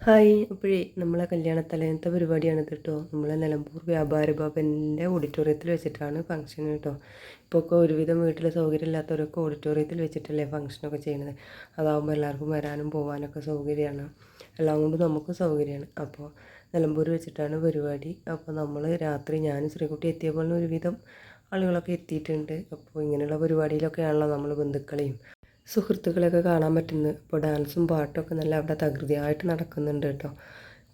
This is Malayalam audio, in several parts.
ഹായ്. അപ്പോഴേ നമ്മളെ കല്യാണത്തലേന്നത്തെ പരിപാടിയാണ് ഇത് കേട്ടോ. നമ്മളെ നിലമ്പൂർ വ്യാപാരി ഭവൻ്റെ ഓഡിറ്റോറിയത്തിൽ വെച്ചിട്ടാണ് ഫംഗ്ഷൻ കേട്ടോ. ഇപ്പോൾ ഒക്കെ ഒരുവിധം വീട്ടിൽ സൗകര്യം ഇല്ലാത്തവരൊക്കെ ഓഡിറ്റോറിയത്തിൽ വെച്ചിട്ടല്ലേ ഫംഗ്ഷനൊക്കെ ചെയ്യുന്നത്. അതാകുമ്പോൾ എല്ലാവർക്കും വരാനും പോകാനൊക്കെ സൗകര്യമാണ്, എല്ലാം കൊണ്ടും നമുക്ക് സൗകര്യമാണ്. അപ്പോൾ നിലമ്പൂർ വെച്ചിട്ടാണ് പരിപാടി. അപ്പോൾ നമ്മൾ രാത്രി ഞാനും ശ്രീകുട്ടി എത്തിയപ്പോൾ ഒരുവിധം ആളുകളൊക്കെ എത്തിയിട്ടുണ്ട്. അപ്പോൾ ഇങ്ങനെയുള്ള പരിപാടിയിലൊക്കെയാണല്ലോ നമ്മൾ ബന്ധുക്കളെയും സുഹൃത്തുക്കളെയൊക്കെ കാണാൻ പറ്റുന്നത്. ഇപ്പോൾ ഡാൻസും പാട്ടൊക്കെ നല്ല അവിടെ തകൃതിയായിട്ട് നടക്കുന്നുണ്ട് കേട്ടോ.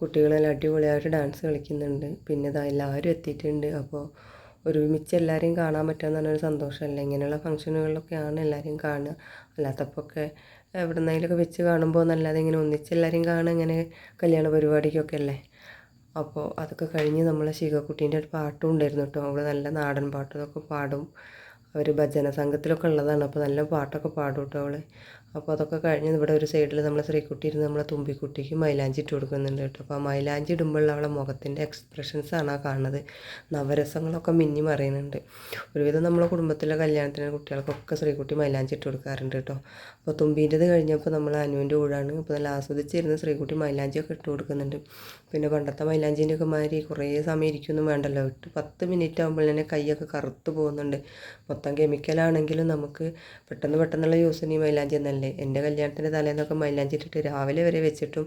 കുട്ടികളെല്ലാം അടിപൊളിയായിട്ട് ഡാൻസ് കളിക്കുന്നുണ്ട്. പിന്നെ ഇതാ എല്ലാവരും എത്തിയിട്ടുണ്ട്. അപ്പോൾ ഒരുമിച്ച് എല്ലാവരെയും കാണാൻ പറ്റുക എന്ന് സന്തോഷമല്ലേ. ഇങ്ങനെയുള്ള ഫംഗ്ഷനുകളിലൊക്കെയാണ് എല്ലാവരെയും കാണുക. അല്ലാത്തപ്പോൾ എവിടെ നിന്നെങ്കിലുമൊക്കെ വെച്ച് കാണുമ്പോൾ നല്ലത് ഇങ്ങനെ ഒന്നിച്ച് എല്ലാവരെയും കാണുക ഇങ്ങനെ കല്യാണ പരിപാടിക്കൊക്കെ അല്ലേ. അപ്പോൾ അതൊക്കെ കഴിഞ്ഞ് നമ്മളെ ശിവകുട്ടീൻ്റെ ഒരു പാട്ടും ഉണ്ടായിരുന്നു കേട്ടോ. അവൾ നല്ല നാടൻ പാട്ടൊക്കെ പാടും. അവർ ഭജന സംഘത്തിലൊക്കെ ഉള്ളതാണ്. അപ്പോൾ നല്ല പാട്ടൊക്കെ പാടും കേട്ടോ അവൾ. അപ്പോൾ അതൊക്കെ കഴിഞ്ഞ് ഇവിടെ ഒരു സൈഡിൽ നമ്മളെ ശ്രീകുട്ടി ഇരുന്ന് നമ്മളെ തുമ്പിക്കുട്ടിക്ക് മൈലാഞ്ചി ഇട്ട് കൊടുക്കുന്നുണ്ട് കേട്ടോ. അപ്പോൾ ആ മൈലാഞ്ചി ഇടുമ്പോൾ അവളെ മുഖത്തിൻ്റെ എക്സ്പ്രഷൻസാണ് ആ കാണുന്നത്. നവരസങ്ങളൊക്കെ മിന്നി മറിയുന്നുണ്ട്. ഒരുവിധം നമ്മളെ കുടുംബത്തിലെ കല്യാണത്തിന് കുട്ടികൾക്കൊക്കെ ശ്രീകുട്ടി മൈലാഞ്ചി ഇട്ട് കൊടുക്കാറുണ്ട് കേട്ടോ. അപ്പോൾ തുമ്പീൻ്റെത് കഴിഞ്ഞപ്പോൾ നമ്മൾ അനുവിൻ്റെ കൂടാണ്. അപ്പോൾ നല്ല ആസ്വദിച്ചിരുന്ന് ശ്രീകുട്ടി മൈലാഞ്ചിയൊക്കെ ഇട്ട് കൊടുക്കുന്നുണ്ട്. പിന്നെ പണ്ടത്തെ മൈലാഞ്ചീൻ്റെയൊക്കെ മാതിരി കുറേ സമയം ഇരിക്കൊന്നും വേണ്ടല്ലോ. 10 മിനിറ്റ് ആകുമ്പോൾ തന്നെ കൈയൊക്കെ കറുത്ത് പോകുന്നുണ്ട്. മൊത്തം കെമിക്കലാണെങ്കിലും നമുക്ക് പെട്ടെന്നുള്ള യൂസിന് ഈ മൈലാഞ്ചി എന്നല്ലേ. എൻ്റെ കല്യാണത്തിൻ്റെ തലേന്നൊക്കെ മൈലാഞ്ചി ഇട്ടിട്ട് രാവിലെ വരെ വെച്ചിട്ടും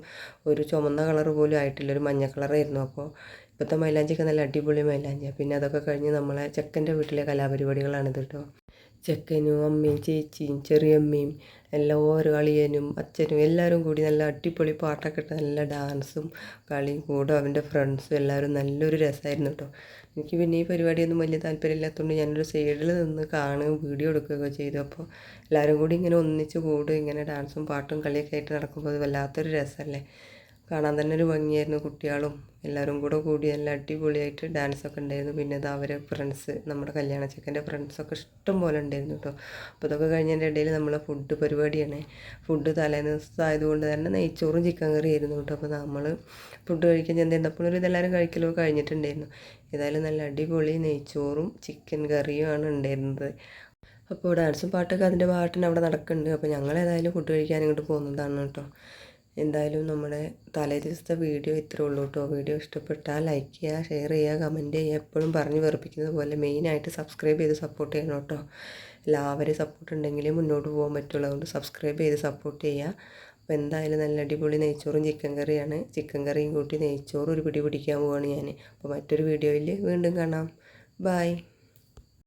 ഒരു ചുമന്ന കളർ പോലും ആയിട്ടില്ല, ഒരു മഞ്ഞ കളറായിരുന്നു. അപ്പോൾ ഇപ്പോഴത്തെ മൈലാഞ്ചിയൊക്കെ നല്ല അടിപൊളി മൈലാഞ്ചിയാണ്. പിന്നെ അതൊക്കെ കഴിഞ്ഞ് നമ്മളെ ചെക്കൻ്റെ വീട്ടിലെ കലാപരിപാടികളാണിത് കേട്ടോ. ചെക്കനും അമ്മയും ചേച്ചിയും ചെറിയമ്മയും എല്ലാവരും അളിയനും അച്ഛനും എല്ലാവരും കൂടി നല്ല അടിപൊളി പാട്ടൊക്കെ ഇട്ട് നല്ല ഡാൻസും കളിയും കൂടെ അവൻ്റെ ഫ്രണ്ട്സും എല്ലാവരും നല്ലൊരു രസമായിരുന്നു കേട്ടോ. എനിക്ക് പിന്നെ ഈ പരിപാടിയൊന്നും വലിയ താല്പര്യമില്ലാത്തതുകൊണ്ട് ഞാനൊരു സൈഡിൽ നിന്ന് കാണുകയും വീഡിയോ എടുക്കുകയൊക്കെ ചെയ്തു. അപ്പോൾ എല്ലാവരും കൂടി ഇങ്ങനെ ഒന്നിച്ച് കൂടും, ഇങ്ങനെ ഡാൻസും പാട്ടും കളിയൊക്കെ ആയിട്ട് നടക്കുമ്പോൾ അത് വല്ലാത്തൊരു രസമല്ലേ. കാണാൻ തന്നെ ഒരു ഭംഗിയായിരുന്നു. കുട്ടികളും എല്ലാവരും കൂടി നല്ല അടിപൊളിയായിട്ട് ഡാൻസൊക്കെ ഉണ്ടായിരുന്നു. പിന്നെ അത് അവരെ ഫ്രണ്ട്സ്, നമ്മുടെ കല്യാണ ചെക്കൻ്റെ ഫ്രണ്ട്സൊക്കെ ഇഷ്ടം പോലെ ഉണ്ടായിരുന്നു കേട്ടോ. അപ്പോൾ ഇതൊക്കെ കഴിഞ്ഞതിൻ്റെ ഇടയിൽ നമ്മളെ ഫുഡ് പരിപാടിയാണ്. ഫുഡ് തലേന്ന് ദിവസമായതുകൊണ്ട് തന്നെ നെയ്ച്ചോറും ചിക്കൻ കറി ആയിരുന്നു കേട്ടോ. അപ്പോൾ നമ്മൾ ഫുഡ് കഴിക്കാൻ ചെന്നപ്പോൾ ഒരു ഇതെല്ലാവരും കഴിക്കലൊക്കെ കഴിഞ്ഞിട്ടുണ്ടായിരുന്നു. ഏതായാലും നല്ല അടിപൊളി നെയ്ച്ചോറും ചിക്കൻ കറിയുമാണ് ഉണ്ടായിരുന്നത്. അപ്പോൾ ഡാൻസും പാട്ടൊക്കെ അതിൻ്റെ പാട്ടിന് അവിടെ നടക്കുന്നുണ്ട്. അപ്പോൾ ഞങ്ങൾ ഏതായാലും ഫുഡ് കഴിക്കാൻ ഇങ്ങോട്ട് പോകുന്നതാണ് കേട്ടോ. എന്തായാലും നമ്മുടെ തലേ ദിവസത്തെ വീഡിയോ ഇത്രേ ഉള്ളൂ കേട്ടോ. വീഡിയോ ഇഷ്ടപ്പെട്ടാൽ ലൈക്ക് ചെയ്യുക, ഷെയർ ചെയ്യുക, കമൻറ്റ് ചെയ്യുക. എപ്പോഴും പറഞ്ഞ് വെറുപ്പിക്കുന്നത് പോലെ മെയിനായിട്ട് സബ്സ്ക്രൈബ് ചെയ്ത് സപ്പോർട്ട് ചെയ്യണം കേട്ടോ. എല്ലാവരും സപ്പോർട്ട് ഉണ്ടെങ്കിലേ മുന്നോട്ട് പോകാൻ പറ്റുള്ളൂ. അതുകൊണ്ട് സബ്സ്ക്രൈബ് ചെയ്ത് സപ്പോർട്ട് ചെയ്യുക. അപ്പോൾ എന്തായാലും നല്ല അടിപൊളി നെയ്ച്ചോറും ചിക്കൻ കറിയാണ്. ചിക്കൻ കറിയും കൂട്ടി നെയ്ച്ചോറും ഒരു പിടി പിടിക്കാൻ പോവുകയാണ് ഞാൻ. അപ്പോൾ മറ്റൊരു വീഡിയോയിൽ വീണ്ടും കാണാം. ബായ്.